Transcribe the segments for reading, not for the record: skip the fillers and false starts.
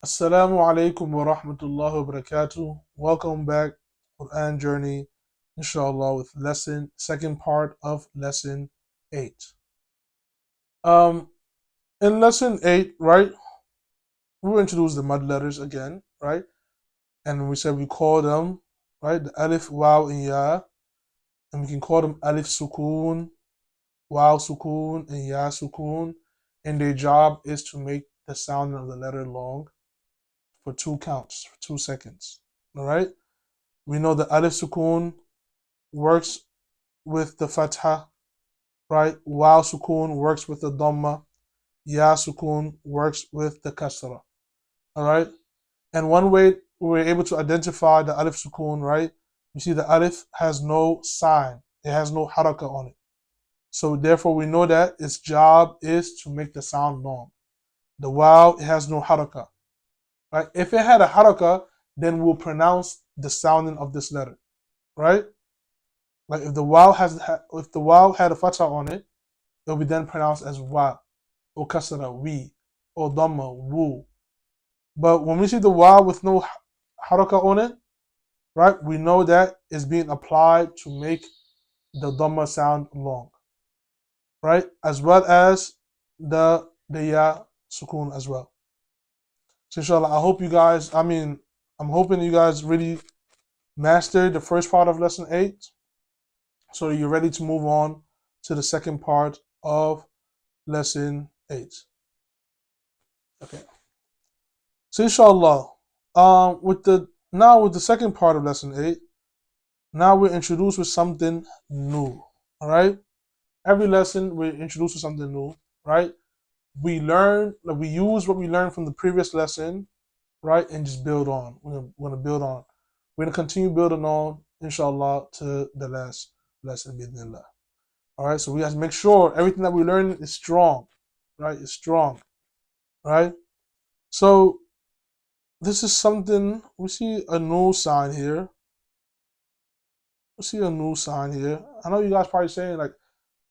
Assalamu alaikum wa rahmatullahi wa barakatuh. Welcome back, Quran Journey, inshallah, with lesson second part of lesson 8. Um, in lesson 8, right, we will introduce the mud letters again, right? And we said we call them, right, the alif, waw, and ya, and we can call them alif sukun, waw sukun, and ya sukun, and their job is to make the sound of the letter long for 2 counts, for 2 seconds, all right? We know the alif sukun works with the fatha, right? Waw sukun works with the dhamma. Ya sukun works with the kasra. All right. And one way we're able to identify the alif sukun, right? You see the alif has no sign. It has no haraka on it. So therefore we know that its job is to make the sound long. The waw, it has no haraka. Right? If it had a haraka, then we'll pronounce the sounding of this letter. Right? Like if the waw had a fatha on it, it will be then pronounced as wa, or kasra, we, or dhamma, wu. But when we see the wa with no haraka on it, right, we know that it's being applied to make the dhamma sound long, right, as well as the ya sukun as well. So inshallah, I'm hoping you guys really mastered the first part of lesson 8, so you're ready to move on to the second part of lesson 8. Okay. So inshallah, with the second part of lesson 8, now we're introduced with something new. All right. Every lesson we're introduced with something new. Right. We use what we learned from the previous lesson, right, and just build on. We're gonna build on. We're gonna continue building on, inshallah, to the last lesson, bidnillah. All right. So we have to make sure everything that we learn is strong, right? It's strong, right? So this is something we see a new sign here. We see a new sign here. I know you guys probably saying like,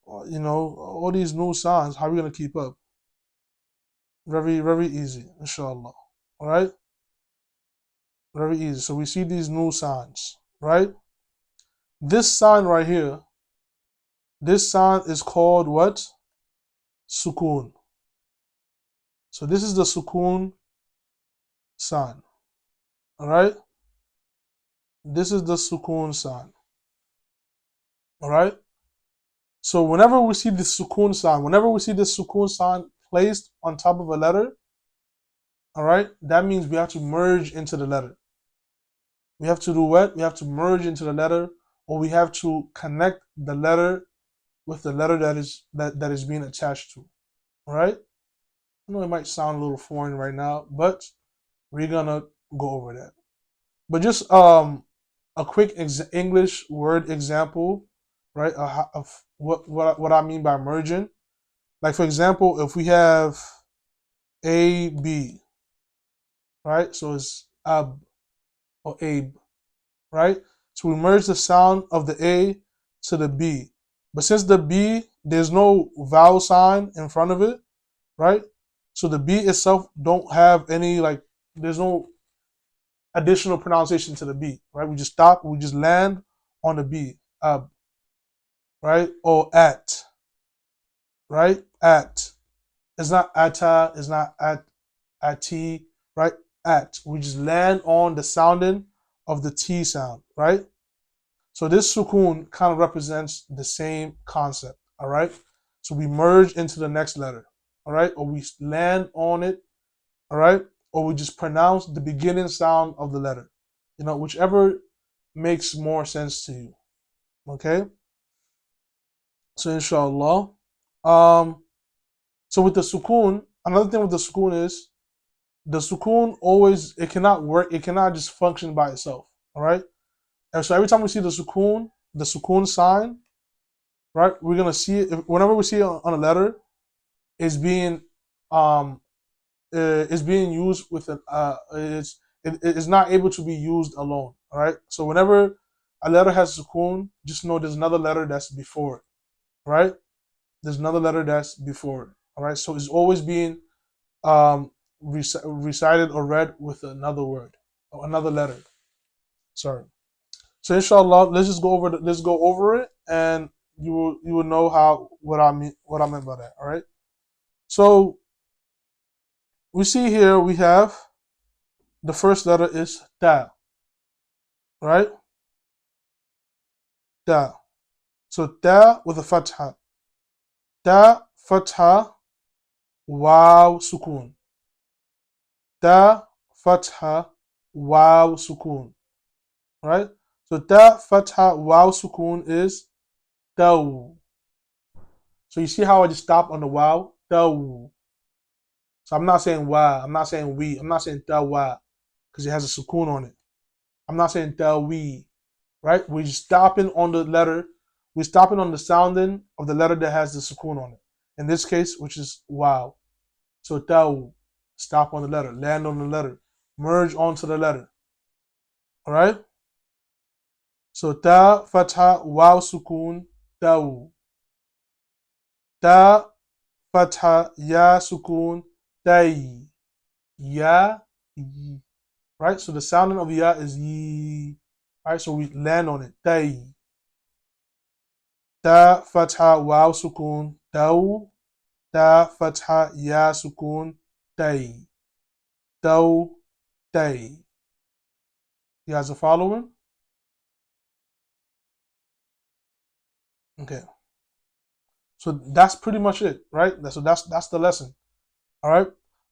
all these new signs. How are we gonna keep up? Very, very easy, inshallah. All right, very easy. So we see these new signs, right? This sign right here. This sign is called what? Sukun. So this is the sukun sign. All right. This is the sukun sign. All right. So whenever we see this sukun sign placed on top of a letter, all right, that means we have to merge into the letter. We have to do what? We have to merge into the letter, or we have to connect the letter with the letter that is being attached to. All right. I know it might sound a little foreign right now, but we're gonna go over that. But just a quick English word example, right? Of what I mean by merging. Like for example, if we have A B, right? So it's ab or abe, right? So we merge the sound of the A to the B. But since the B, there's no vowel sign in front of it, right? So the B itself don't have any, like, there's no additional pronunciation to the B, right? We just land on the B, ab, right? Or at, right? At. It's not ata, it's not at T, right? At. We just land on the sounding of the T sound, right? So this sukun kind of represents the same concept, all right? So we merge into the next letter, all right? Or we land on it, all right? Or we just pronounce the beginning sound of the letter, whichever makes more sense to you, okay? So inshallah. So with the sukun, another thing with the sukun is the sukun always, it cannot work, it cannot just function by itself, all right? And so every time we see the sukun sign, right? We're gonna see it whenever we see it on a letter, it's being um is being used with an it's not able to be used alone. All right. So whenever a letter has sukun, just know there's another letter that's before it. Right? There's another letter that's before it. All right. So it's always being um recited or read with another word or another letter. Sorry. So inshallah, let's go over it, and you will know what I meant by that. All right. So we see here we have the first letter is ta, right? Ta. So ta with a fatha. Ta fatha waw sukun. Ta fatha waw sukun. Right? So ta fatha waw sukun is taw. So you see how I just stopped on the waw? Taw. So I'm not saying wa, I'm not saying we, I'm not saying tawa because it has a sukun on it. I'm not saying tawi, right? We're stopping on the letter. We're stopping on the sounding of the letter that has the sukun on it. In this case, which is wow. So taw, stop on the letter, land on the letter, merge onto the letter. All right? So ta, fatha, wow, sukun, taw. Ta, fatha, ya, sukun, tay. Ya, yi. Right? So the sounding of ya is yi. Right? So we land on it. Tay. Ta, fatha, wow, sukun, taw. Ta, fatha, ya, sukun, tay. Taw, tay. You guys are following? Okay. So that's pretty much it, right? So that's the lesson. All right.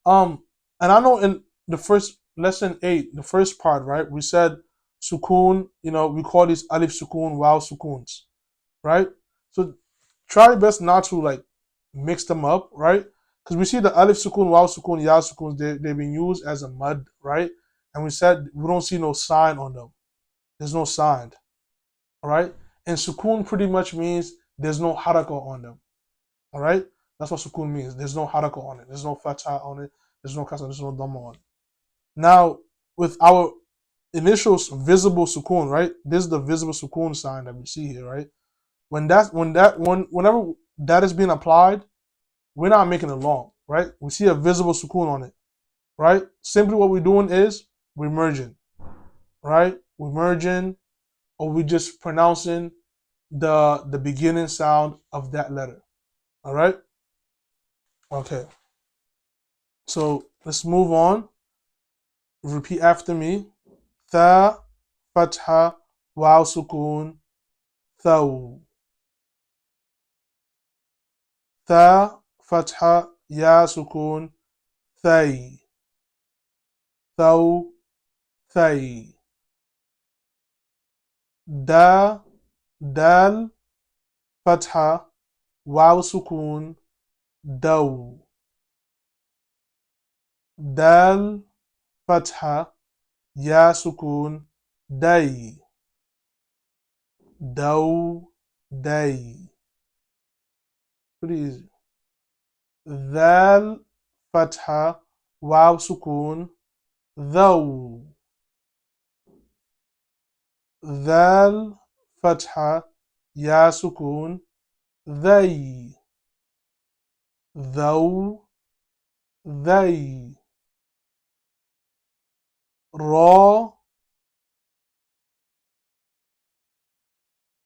And I know in the first lesson 8, the first part, right, we said sukun, we call these alif sukun, waw sukuns, right? So try best not to like mix them up, right? Because we see the alif sukun, waw sukun, ya sukuns, they've been used as a mud, right? And we said we don't see no sign on them. There's no sign, all right? And sukun pretty much means there's no harakah on them, all right? That's what sukun means. There's no harakah on it. There's no fatha on it. There's no kasra. There's no dhamma on it. Now, with our initial visible sukun, right? This is the visible sukun sign that we see here, right? Whenever that is being applied, we're not making it long, right? We see a visible sukun on it, right? Simply what we're doing is we're merging, right? We're merging, or we just pronouncing the beginning sound of that letter. All right? Okay. So let's move on. Repeat after me. Tha, fatha, waw sukun, thaw. Tha, fatha, ya sukun, thay. Thaw, thay. Da, dal, fatha, waw sukun, daw. Dal, fatha, ya sukun, day. Daw, day. Pretty easy. Dhal, fatha, waw sukun, dhaw. Dhal, fatha, ya sukun, they. Dhaw, they. Ra,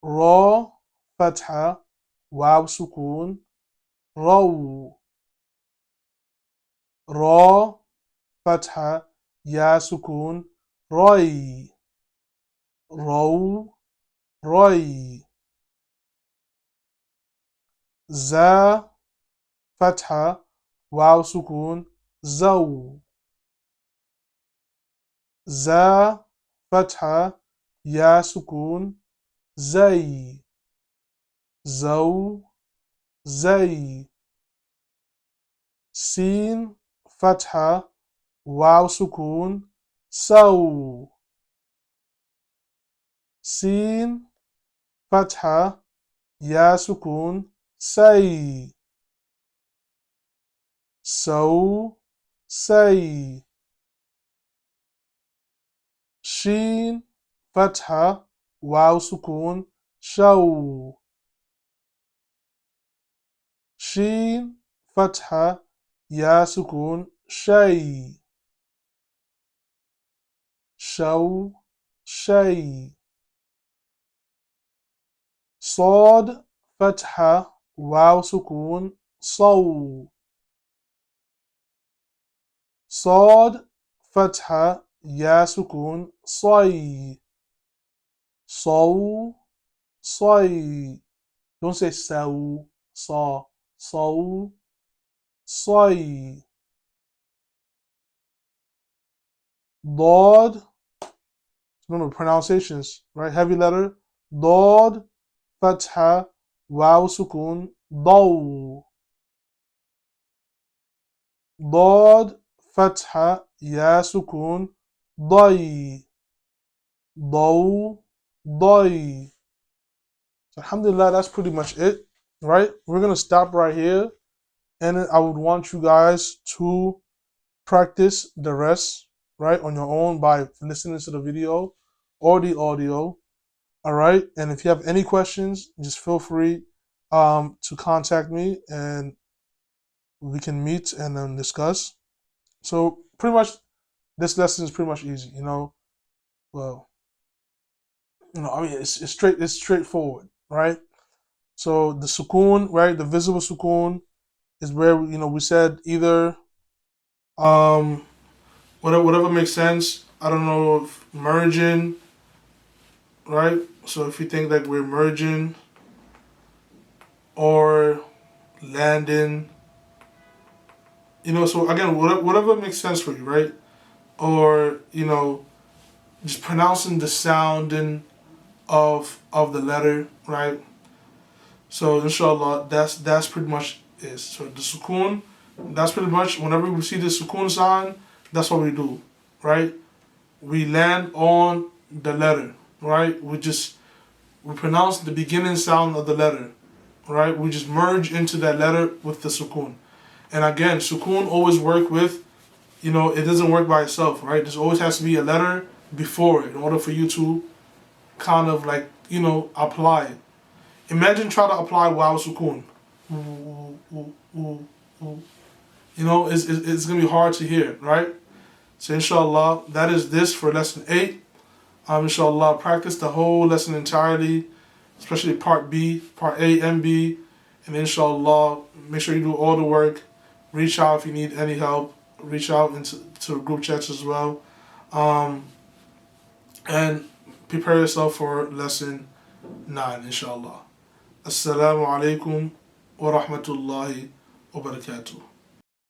ra, fatha, waw sukun, raw. Ra, fatha, ya sukun, ray. Raw, ray. Za, fatha, waw sukun, zaw. Za, fatha, ya sukun, zay. Zaw, zay. Sin, fatha, waw sukun, saw. Sin, fatha, ya sukun, say. Saw, say. Shin, fatha, waw sukun, shaw. Shin, fatha, ya sukun, شيء شو شيء صاد فتحة واو سكون صو صاد فتحة يا سكون صي صو صي. Don't say so, saw, so, صي. ضاد. Remember pronunciations, right? Heavy letter. ضاد فتحة واو سكون ضو. ضاد فتحة يا سكون ضي ضو ضي. So alhamdulillah, that's pretty much it, right? We're gonna stop right here, and I would want you guys to practice the rest, right, on your own by listening to the video or the audio. All right, and if you have any questions, just feel free to contact me, and we can meet and then discuss. So pretty much, this lesson is pretty much easy. Well, I mean, it's straightforward, right? So the sukoon, right, the visible sukoon is where we said either um whatever makes sense. I don't know if merging, right? So if you think that we're merging or landing, so again, whatever makes sense for you, right? Or just pronouncing the sounding of the letter, right? So inshallah, that's pretty much it. So the sukoon, that's pretty much whenever we see the sukoon sign, that's what we do, right? We land on the letter, right? We pronounce the beginning sound of the letter, right? We just merge into that letter with the sukoon. And again, sukoon always work with, it doesn't work by itself, right? There always has to be a letter before it in order for you to kind of like, apply it. Imagine trying to apply wow sukoon. It's going to be hard to hear, right? So inshallah, that is this for lesson 8. Inshallah, practice the whole lesson entirely, especially part B, part A and B. And inshallah, make sure you do all the work. Reach out if you need any help. Reach out to group chats as well. And prepare yourself for lesson 9, inshallah. Assalamu alaikum wa rahmatullahi wa barakatuh.